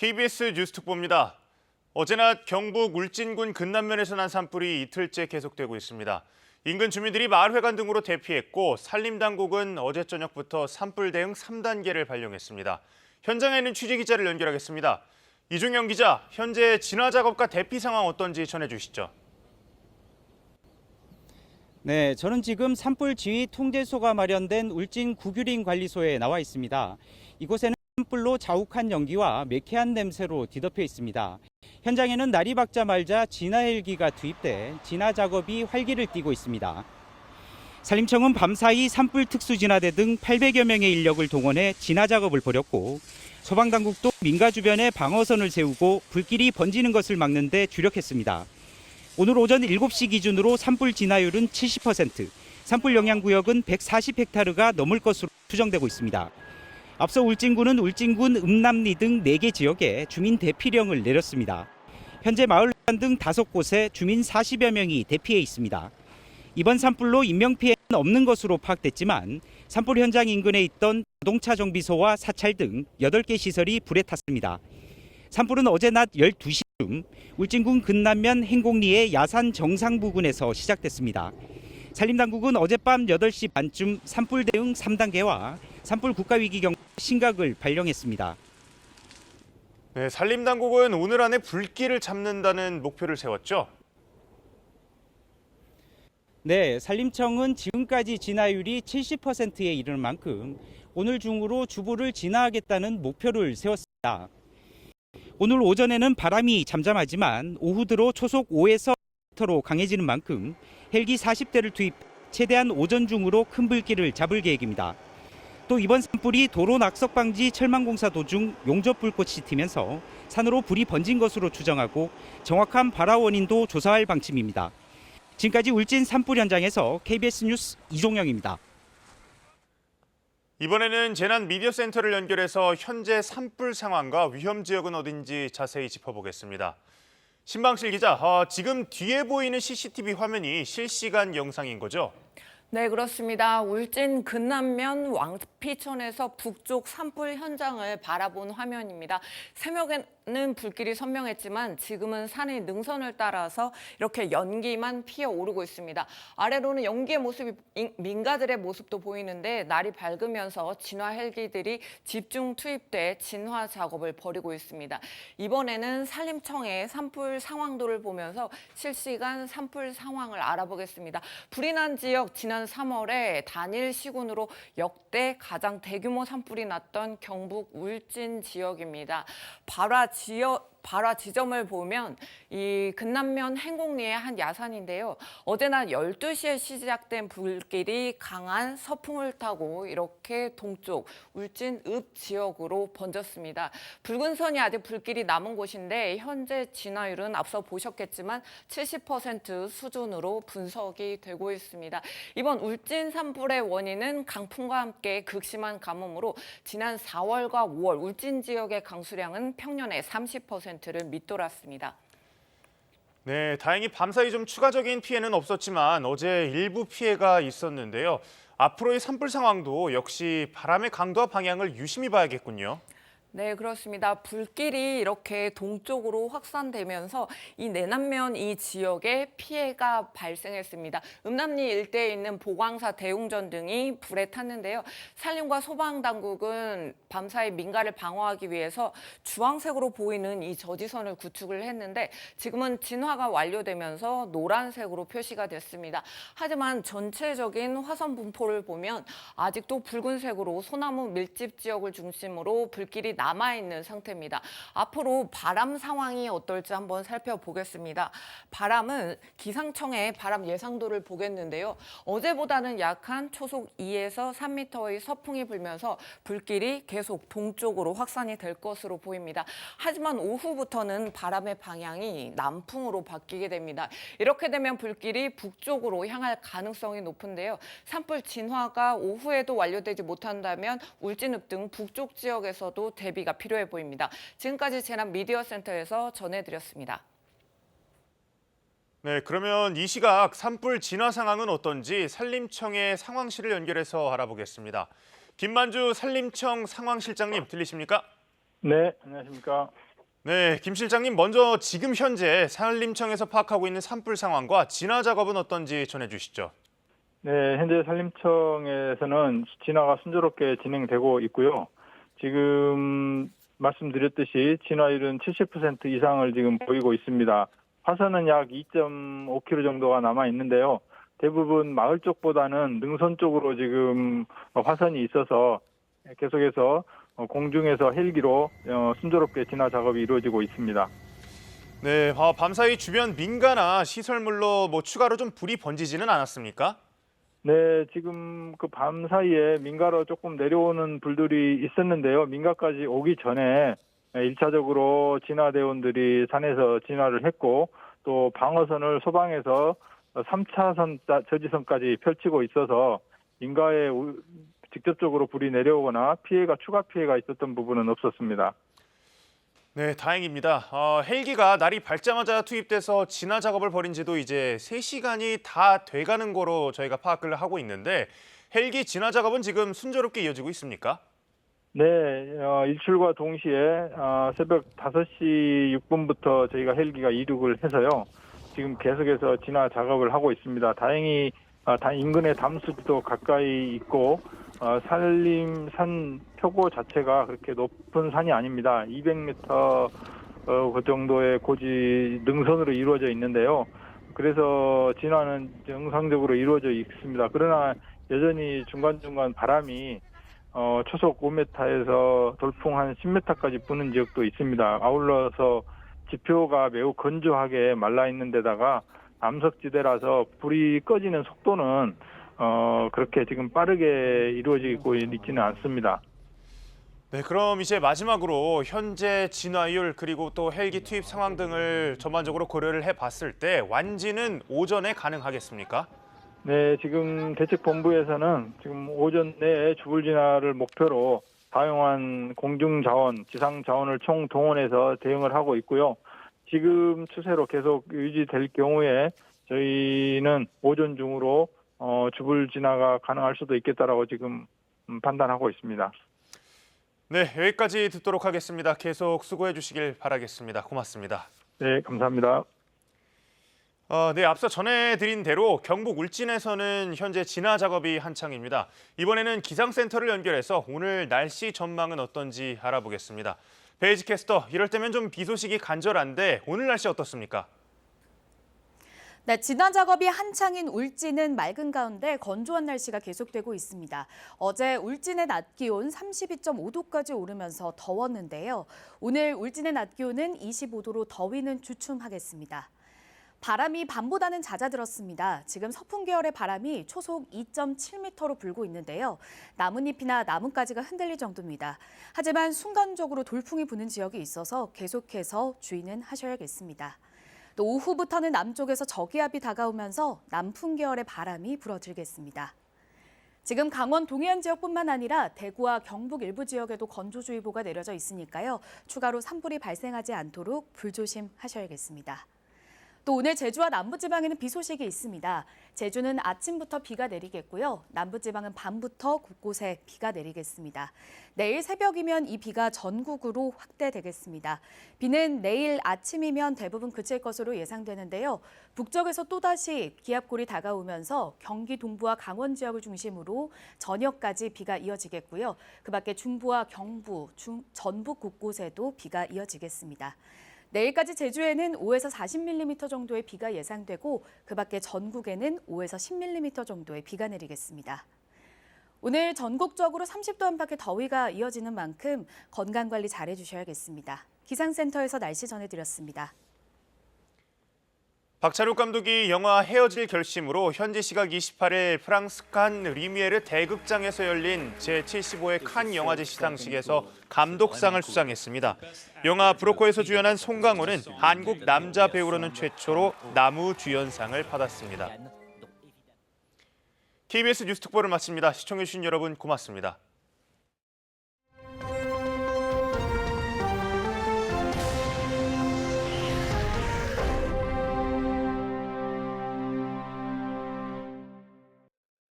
KBS 뉴스특보입니다. 어제 낮 경북 울진군 근남면에서 난 산불이 이틀째 계속되고 있습니다. 인근 주민들이 마을회관 등으로 대피했고 산림당국은 어제 저녁부터 산불 대응 3단계를 발령했습니다. 현장에 있는 취재기자를 연결하겠습니다. 이종영 기자, 현재 진화 작업과 대피 상황 어떤지 전해주시죠. 네, 저는 지금 산불 지휘 통제소가 마련된 울진 구규림 관리소에 나와 있습니다. 이곳에는 산불로 자욱한 연기와 매캐한 냄새로 뒤덮여 있습니다. 현장에는 날이 밝자마자 진화 헬기가 투입돼 진화 작업이 활기를 띠고 있습니다. 산림청은 밤사이 산불 특수진화대 등 800여 명의 인력을 동원해 진화 작업을 벌였고 소방당국도 민가 주변에 방어선을 세우고 불길이 번지는 것을 막는 데 주력했습니다. 오늘 오전 7시 기준으로 산불 진화율은 70%, 산불 영향구역은 140헥타르가 넘을 것으로 추정되고 있습니다. 앞서 울진군은 울진군 음남리 등 4개 지역에 주민 대피령을 내렸습니다. 현재 마을회관 등 5곳에 주민 40여 명이 대피해 있습니다. 이번 산불로 인명피해는 없는 것으로 파악됐지만 산불 현장 인근에 있던 자동차 정비소와 사찰 등 8개 시설이 불에 탔습니다. 산불은 어제 낮 12시쯤 울진군 근남면 행곡리의 야산 정상 부근에서 시작됐습니다. 산림당국은 어젯밤 8시 반쯤 산불 대응 3단계와 산불 국가위기 경보 심각을 발령했습니다. 네, 산림당국은 오늘 안에 불길을 잡는다는 목표를 세웠죠? 네, 산림청은 지금까지 진화율이 70%에 이르는 만큼 오늘 중으로 주부를 진화하겠다는 목표를 세웠습니다. 오늘 오전에는 바람이 잠잠하지만 오후 들어 초속 5에서 10m로 강해지는 만큼 헬기 40대를 투입 최대한 오전 중으로 큰 불길을 잡을 계획입니다. 또 이번 산불이 도로 낙석 방지 철망공사 도중 용접 불꽃이 튀면서 산으로 불이 번진 것으로 추정하고 정확한 발화 원인도 조사할 방침입니다. 지금까지 울진 산불 현장에서 KBS 뉴스 이종영입니다. 이번에는 재난미디어센터를 연결해서 현재 산불 상황과 위험 지역은 어딘지 자세히 짚어보겠습니다. 신방실 기자, 지금 뒤에 보이는 CCTV 화면이 실시간 영상인 거죠? 네, 그렇습니다. 울진 근남면 왕피천에서 북쪽 산불 현장을 바라본 화면입니다. 새벽에는 불길이 선명했지만 지금은 산의 능선을 따라서 이렇게 연기만 피어오르고 있습니다. 아래로는 연기의 모습이 민가들의 모습도 보이는데 날이 밝으면서 진화 헬기들이 집중 투입돼 진화 작업을 벌이고 있습니다. 이번에는 산림청의 산불 상황도를 보면서 실시간 산불 상황을 알아보겠습니다. 불이 난 지역 지난 3월에 단일 시군으로 역대 가장 대규모 산불이 났던 경북 울진 지역입니다. 발화 지점을 보면 이 근남면 행곡리의 한 야산인데요. 어제 낮 12시에 시작된 불길이 강한 서풍을 타고 이렇게 동쪽 울진 읍 지역으로 번졌습니다. 붉은 선이 아직 불길이 남은 곳인데 현재 진화율은 앞서 보셨겠지만 70% 수준으로 분석이 되고 있습니다. 이번 울진 산불의 원인은 강풍과 함께 극심한 가뭄으로 지난 4월과 5월 울진 지역의 강수량은 평년의 30%를 밑돌았습니다. 네, 다행히 밤사이 좀 추가적인 피해는 없었지만 어제 일부 피해가 있었는데요. 앞으로의 산불 상황도 역시 바람의 강도와 방향을 유심히 봐야겠군요. 네, 그렇습니다. 불길이 이렇게 동쪽으로 확산되면서 이 내남면 이 지역에 피해가 발생했습니다. 음남리 일대에 있는 보광사 대웅전 등이 불에 탔는데요. 산림과 소방당국은 밤사이 민가를 방어하기 위해서 주황색으로 보이는 이 저지선을 구축을 했는데 지금은 진화가 완료되면서 노란색으로 표시가 됐습니다. 하지만 전체적인 화선 분포를 보면 아직도 붉은색으로 소나무 밀집 지역을 중심으로 불길이 남아있는 상태입니다. 앞으로 바람 상황이 어떨지 한번 살펴보겠습니다. 바람은 기상청의 바람 예상도를 보겠는데요. 어제보다는 약한 초속 2에서 3m의 서풍이 불면서 불길이 계속 동쪽으로 확산이 될 것으로 보입니다. 하지만 오후부터는 바람의 방향이 남풍으로 바뀌게 됩니다. 이렇게 되면 불길이 북쪽으로 향할 가능성이 높은데요. 산불 진화가 오후에도 완료되지 못한다면 울진읍 등 북쪽 지역에서도 대비가 필요해 보입니다. 지금까지 재난미디어센터에서 전해드렸습니다. 네, 그러면 이 시각 산불 진화 상황은 어떤지 산림청의 상황실을 연결해서 알아보겠습니다. 김만주 산림청 상황실장님 들리십니까? 네, 안녕하십니까. 네, 김 실장님 먼저 지금 현재 산림청에서 파악하고 있는 산불 상황과 진화 작업은 어떤지 전해주시죠. 네, 현재 산림청에서는 진화가 순조롭게 진행되고 있고요. 지금 말씀드렸듯이 진화율은 70% 이상을 지금 보이고 있습니다. 화선은 약 2.5km 정도가 남아 있는데요. 대부분 마을 쪽보다는 능선 쪽으로 지금 화선이 있어서 계속해서 공중에서 헬기로 순조롭게 진화 작업이 이루어지고 있습니다. 네, 밤사이 주변 민가나 시설물로 추가로 좀 불이 번지지는 않았습니까? 네, 지금 그 밤 사이에 민가로 조금 내려오는 불들이 있었는데요. 민가까지 오기 전에 1차적으로 진화대원들이 산에서 진화를 했고 또 방어선을 소방해서 3차선 저지선까지 펼치고 있어서 민가에 직접적으로 불이 내려오거나 추가 피해가 있었던 부분은 없었습니다. 네, 다행입니다. 헬기가 날이 밝자마자 투입돼서 진화 작업을 벌인 지도 이제 3시간이 다 돼가는 거로 저희가 파악을 하고 있는데 헬기 진화 작업은 지금 순조롭게 이어지고 있습니까? 네, 일출과 동시에 새벽 5시 6분부터 저희가 헬기가 이륙을 해서요. 지금 계속해서 진화 작업을 하고 있습니다. 다행히 인근의 담수지도 가까이 있고 산림산 표고 자체가 그렇게 높은 산이 아닙니다. 200m 그 정도의 고지 능선으로 이루어져 있는데요. 그래서 진화는 정상적으로 이루어져 있습니다. 그러나 여전히 중간중간 바람이 초속 5m에서 돌풍 한 10m까지 부는 지역도 있습니다. 아울러서 지표가 매우 건조하게 말라 있는 데다가 암석지대라서 불이 꺼지는 속도는 그렇게 지금 빠르게 이루어지고 있지는 않습니다. 네, 그럼 이제 마지막으로 현재 진화율 그리고 또 헬기 투입 상황 등을 전반적으로 고려를 해봤을 때 완지는 오전에 가능하겠습니까? 네, 지금 대책본부에서는 지금 오전 내에 주불 진화를 목표로 다양한 공중자원, 지상자원을 총동원해서 대응을 하고 있고요. 지금 추세로 계속 유지될 경우에 저희는 오전 중으로 주불 진화가 가능할 수도 있겠다라고 지금 판단하고 있습니다. 네, 여기까지 듣도록 하겠습니다. 계속 수고해 주시길 바라겠습니다. 고맙습니다. 네, 감사합니다. 네, 앞서 전해드린 대로 경북 울진에서는 현재 진화 작업이 한창입니다. 이번에는 기상센터를 연결해서 오늘 날씨 전망은 어떤지 알아보겠습니다. 베이지 캐스터, 이럴 때면 좀 비 소식이 간절한데 오늘 날씨 어떻습니까? 네, 진화 작업이 한창인 울진은 맑은 가운데 건조한 날씨가 계속되고 있습니다. 어제 울진의 낮 기온 32.5도까지 오르면서 더웠는데요. 오늘 울진의 낮 기온은 25도로 더위는 주춤하겠습니다. 바람이 밤보다는 잦아들었습니다. 지금 서풍 계열의 바람이 초속 2.7m로 불고 있는데요. 나뭇잎이나 나뭇가지가 흔들릴 정도입니다. 하지만 순간적으로 돌풍이 부는 지역이 있어서 계속해서 주의는 하셔야겠습니다. 또 오후부터는 남쪽에서 저기압이 다가오면서 남풍 계열의 바람이 불어들겠습니다. 지금 강원 동해안 지역뿐만 아니라 대구와 경북 일부 지역에도 건조주의보가 내려져 있으니까요. 추가로 산불이 발생하지 않도록 불조심하셔야겠습니다. 또 오늘 제주와 남부지방에는 비 소식이 있습니다. 제주는 아침부터 비가 내리겠고요. 남부지방은 밤부터 곳곳에 비가 내리겠습니다. 내일 새벽이면 이 비가 전국으로 확대되겠습니다. 비는 내일 아침이면 대부분 그칠 것으로 예상되는데요. 북쪽에서 또다시 기압골이 다가오면서 경기 동부와 강원 지역을 중심으로 저녁까지 비가 이어지겠고요. 그 밖에 중부와 경부, 전북 곳곳에도 비가 이어지겠습니다. 내일까지 제주에는 5에서 40mm 정도의 비가 예상되고 그 밖에 전국에는 5에서 10mm 정도의 비가 내리겠습니다. 오늘 전국적으로 30도 안팎의 더위가 이어지는 만큼 건강관리 잘해주셔야겠습니다. 기상센터에서 날씨 전해드렸습니다. 박찬욱 감독이 영화 헤어질 결심으로 현지 시각 28일 프랑스 칸 리미에르 대극장에서 열린 제75회 칸 영화제 시상식에서 감독상을 수상했습니다. 영화 브로커에서 주연한 송강호는 한국 남자 배우로는 최초로 나무주연상을 받았습니다. KBS 뉴스특보를 마칩니다. 시청해주신 여러분 고맙습니다.